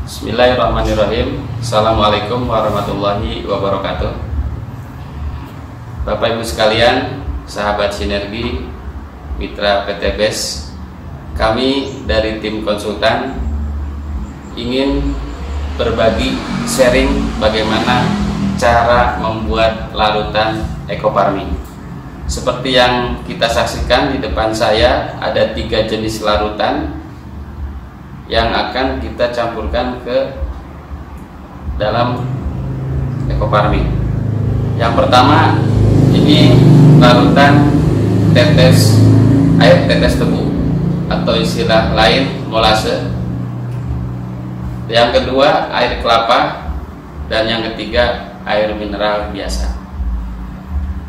Bismillahirrahmanirrahim. Assalamualaikum warahmatullahi wabarakatuh. Bapak Ibu sekalian, sahabat Sinergi, mitra PT BES, kami dari tim konsultan ingin berbagi sharing bagaimana cara membuat larutan ekofarming. Seperti yang kita saksikan di depan saya, ada 3 jenis larutan yang akan kita campurkan ke dalam ekofarming. Yang pertama, ini larutan air tetes tebu atau istilah lain molase. Yang kedua, air kelapa, dan yang ketiga, air mineral biasa.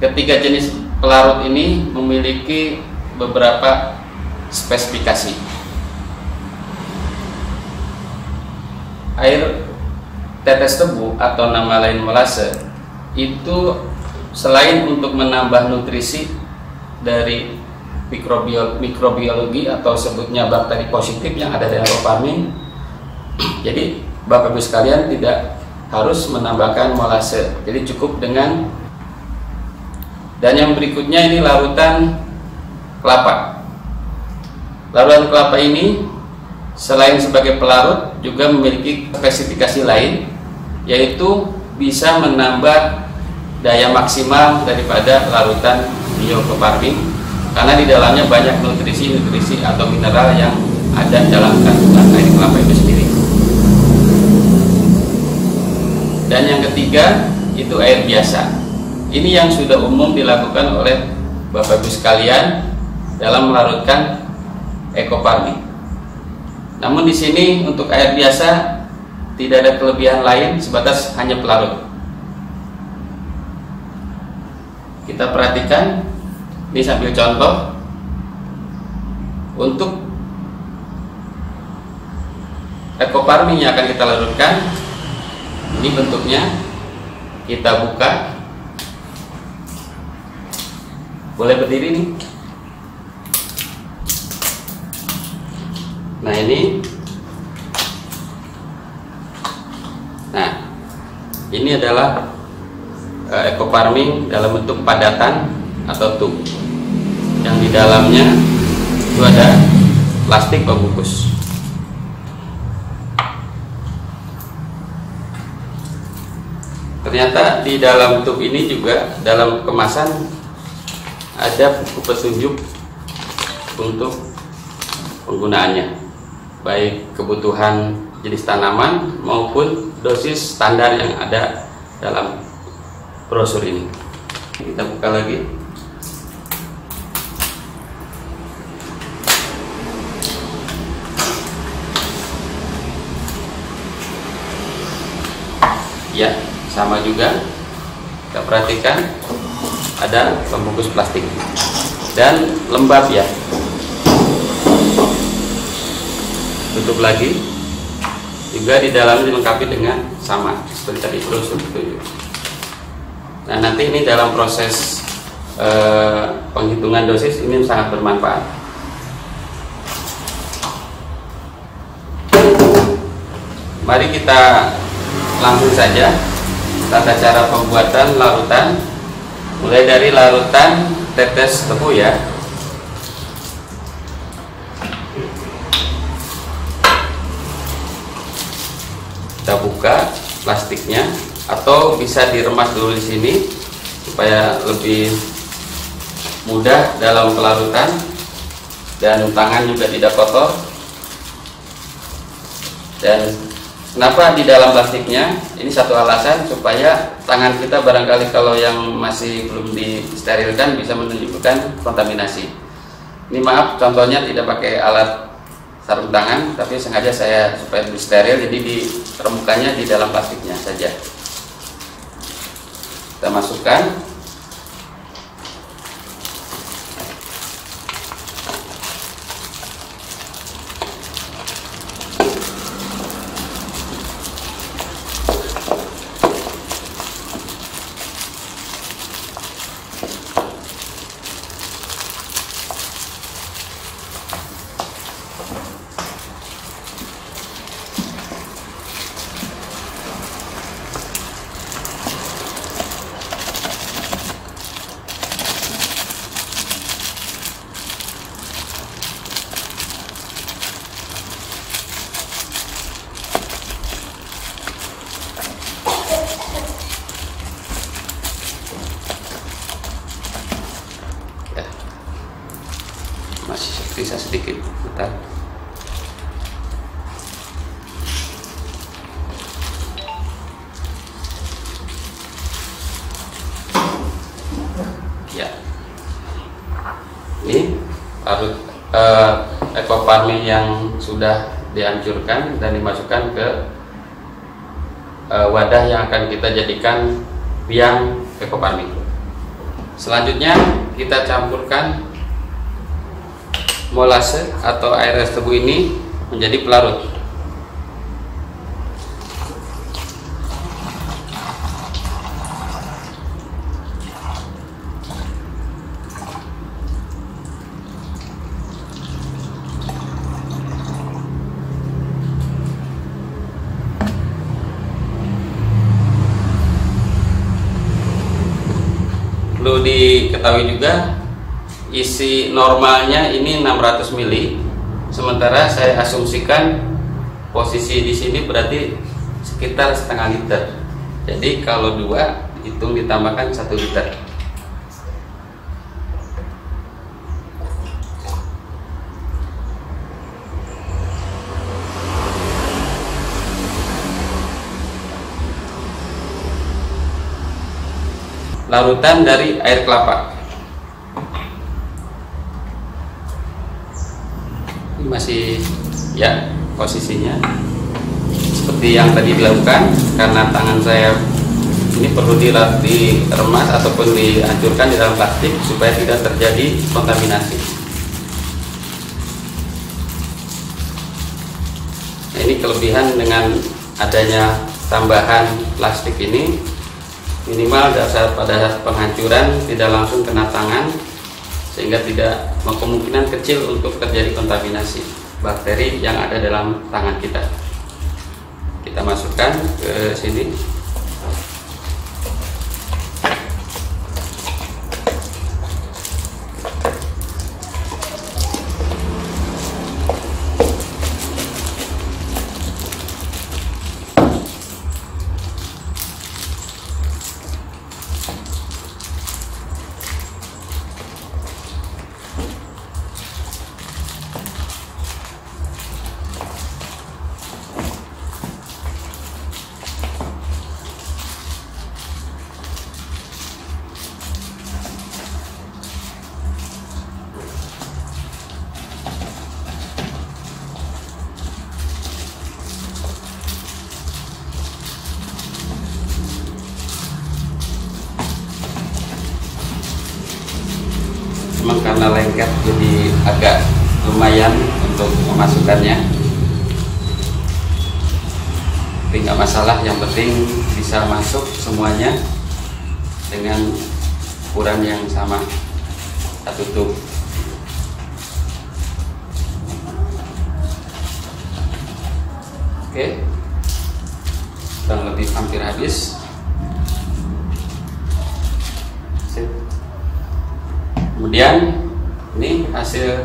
Ketiga jenis pelarut ini memiliki beberapa spesifikasi. Air tetes tebu atau nama lain molase itu selain untuk menambah nutrisi dari mikrobiologi atau sebutnya bakteri positif yang ada dalam ekofarming, jadi Bapak Ibu sekalian tidak harus menambahkan molase, jadi cukup dengan. Dan yang berikutnya ini larutan kelapa. Larutan kelapa ini selain sebagai pelarut juga memiliki spesifikasi lain, yaitu bisa menambah daya maksimal daripada larutan biofarming karena di dalamnya banyak nutrisi atau mineral yang ada dalam kandungan air kelapa itu sendiri. Dan yang ketiga itu air biasa. Ini yang sudah umum dilakukan oleh Bapak Ibu sekalian dalam melarutkan ekofarming. Namun di sini untuk air biasa tidak ada kelebihan lain sebatas hanya pelarut. Kita perhatikan, ini sambil contoh. Untuk ekofarming yang akan kita larutkan, ini bentuknya, kita buka. Boleh berdiri nih. Nah ini adalah ekofarming dalam bentuk padatan atau tub yang di dalamnya itu ada plastik pembungkus. Ternyata di dalam tub ini juga dalam kemasan ada buku petunjuk untuk penggunaannya, baik kebutuhan jenis tanaman maupun dosis standar yang ada dalam brosur ini. Kita buka lagi. Ya, sama juga. Kita perhatikan ada pembungkus plastik dan lembab ya. Tutup lagi, juga di dalamnya dilengkapi dengan sama seperti tadi brosur itu. Nah nanti ini dalam proses penghitungan dosis ini sangat bermanfaat. Mari kita langsung saja tata cara pembuatan larutan, mulai dari larutan tetes tebu ya. Kita buka plastiknya atau bisa diremas dulu di sini supaya lebih mudah dalam pelarutan dan tangan juga tidak kotor. Dan kenapa di dalam plastiknya? Ini satu alasan supaya tangan kita barangkali kalau yang masih belum disterilkan bisa menunjukkan kontaminasi. Ini maaf contohnya tidak pakai alat sarung tangan, tapi sengaja saya supaya lebih steril, jadi diremukannya di dalam plastiknya saja. Kita masukkan. sedikit putar. Ya, ini larut ekoparmin yang sudah dihancurkan dan dimasukkan ke wadah yang akan kita jadikan biang ekoparmin. Selanjutnya kita campurkan molase atau air es tebu ini menjadi pelarut. Perlu diketahui juga isi normalnya ini 600 ml, sementara saya asumsikan posisi di sini berarti sekitar setengah liter. Jadi kalau 2 hitung ditambahkan 1 liter. Larutan dari air kelapa. Ini masih ya posisinya seperti yang tadi dilakukan, karena tangan saya ini perlu diremas ataupun dihancurkan di dalam plastik supaya tidak terjadi kontaminasi. Nah, ini kelebihan dengan adanya tambahan plastik ini, minimal pada saat penghancuran tidak langsung kena tangan, sehingga tidak kemungkinan kecil untuk terjadi kontaminasi bakteri yang ada dalam tangan kita. Kita masukkan ke sini. Memang karena lengket jadi agak lumayan untuk memasukkannya, tapi nggak masalah, yang penting bisa masuk semuanya dengan ukuran yang sama. Kita tutup. Oke, kurang lebih hampir habis. Kemudian ini hasil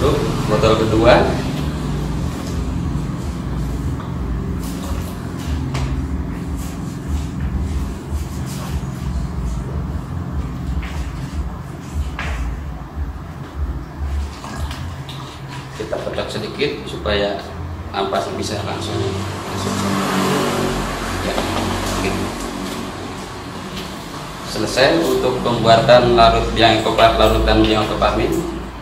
lalu botol kedua. Kita petak sedikit supaya ampas bisa langsung masuk. Ya, selesai untuk pembuatan larutan biang ekoparmin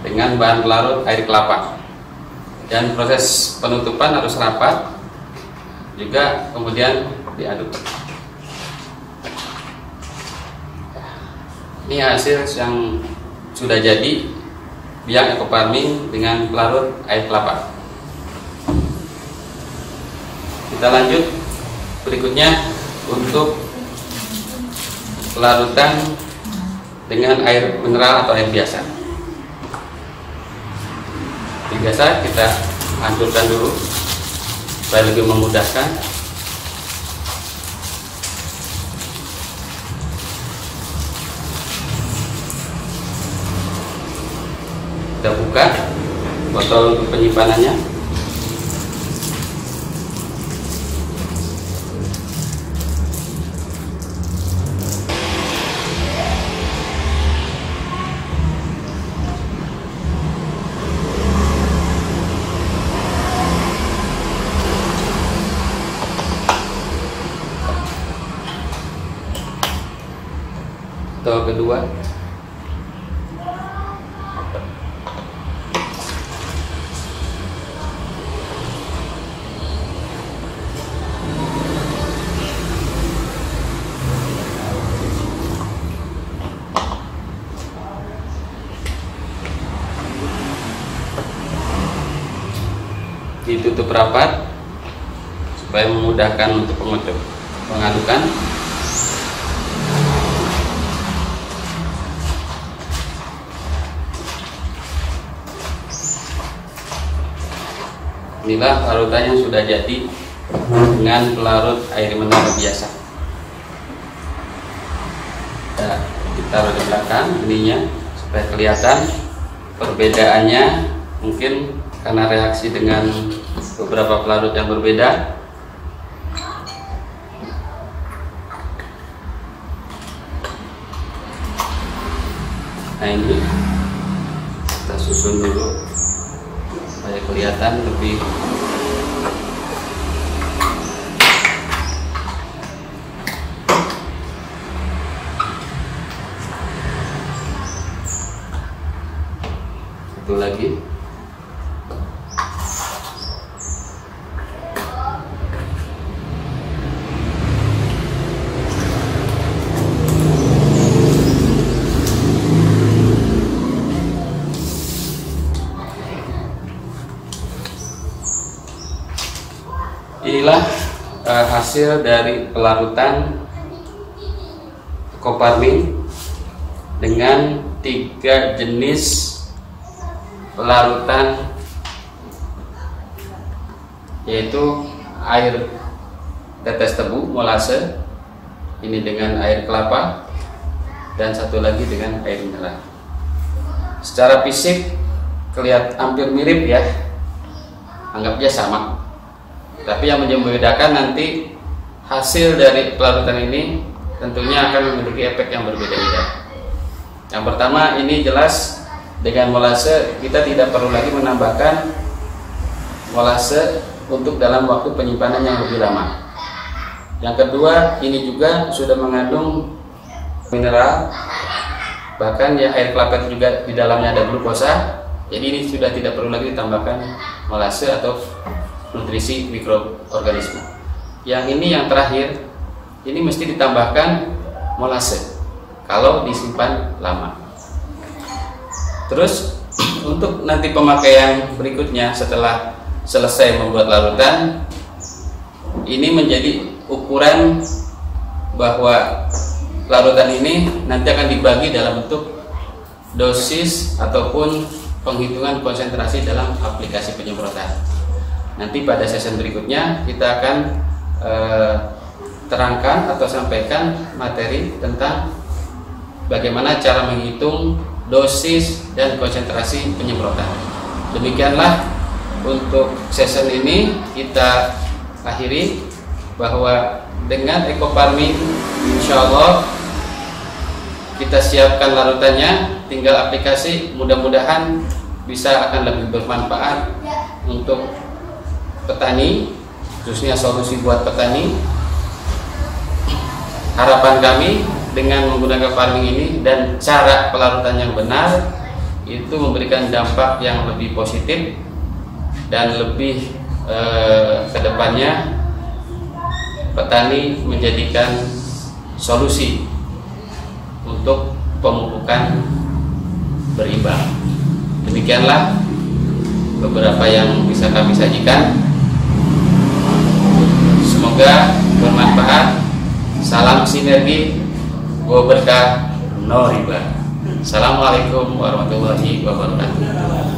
dengan bahan pelarut air kelapa, dan proses penutupan harus rapat juga, kemudian diaduk. Ini hasil yang sudah jadi biang ekoparmin dengan pelarut air kelapa. Kita lanjut berikutnya untuk pelarutan dengan air mineral atau air biasa. Air biasa kita hancurkan dulu supaya lebih memudahkan. Kita buka botol untuk penyimpanannya. kedua. Ditutup rapat supaya memudahkan untuk pengadukan. Inilah larutannya sudah jadi dengan pelarut air mineral biasa. Nah, kita taruh di belakang ininya supaya kelihatan perbedaannya, mungkin karena reaksi dengan beberapa pelarut yang berbeda. Nah, ini kita susun dulu supaya kelihatan lebih satu lagi. Inilah hasil dari pelarutan Ecoparmin dengan 3 jenis pelarutan, yaitu air tetes tebu molase, ini dengan air kelapa, dan satu lagi dengan air mineral. Secara fisik kelihatan hampir mirip ya, anggapnya sama. Tapi yang membedakan nanti hasil dari pelarutan ini tentunya akan memiliki efek yang berbeda-beda. Yang pertama, ini jelas dengan molase kita tidak perlu lagi menambahkan molase untuk dalam waktu penyimpanan yang lebih lama. Yang kedua, ini juga sudah mengandung mineral, bahkan ya air kelapa juga di dalamnya ada glukosa. Jadi ini sudah tidak perlu lagi ditambahkan molase atau nutrisi mikroorganisme. Yang ini yang terakhir, ini mesti ditambahkan molase kalau disimpan lama. Terus untuk nanti pemakaian berikutnya setelah selesai membuat larutan, ini menjadi ukuran bahwa larutan ini nanti akan dibagi dalam bentuk dosis ataupun penghitungan konsentrasi dalam aplikasi penyemprotan. Nanti pada sesi berikutnya kita akan terangkan atau sampaikan materi tentang bagaimana cara menghitung dosis dan konsentrasi penyemprotan. Demikianlah untuk sesi ini kita akhiri, bahwa dengan Ecoparmin insya Allah kita siapkan larutannya, tinggal aplikasi, mudah-mudahan bisa akan lebih bermanfaat untuk petani, khususnya solusi buat petani. Harapan kami dengan menggunakan farming ini dan cara pelarutan yang benar itu memberikan dampak yang lebih positif dan lebih kedepannya petani menjadikan solusi untuk pemupukan berimbang. Demikianlah beberapa yang bisa kami sajikan. Semoga bermanfaat. Salam sinergi, go berkah, no riba. Assalamualaikum warahmatullahi wabarakatuh.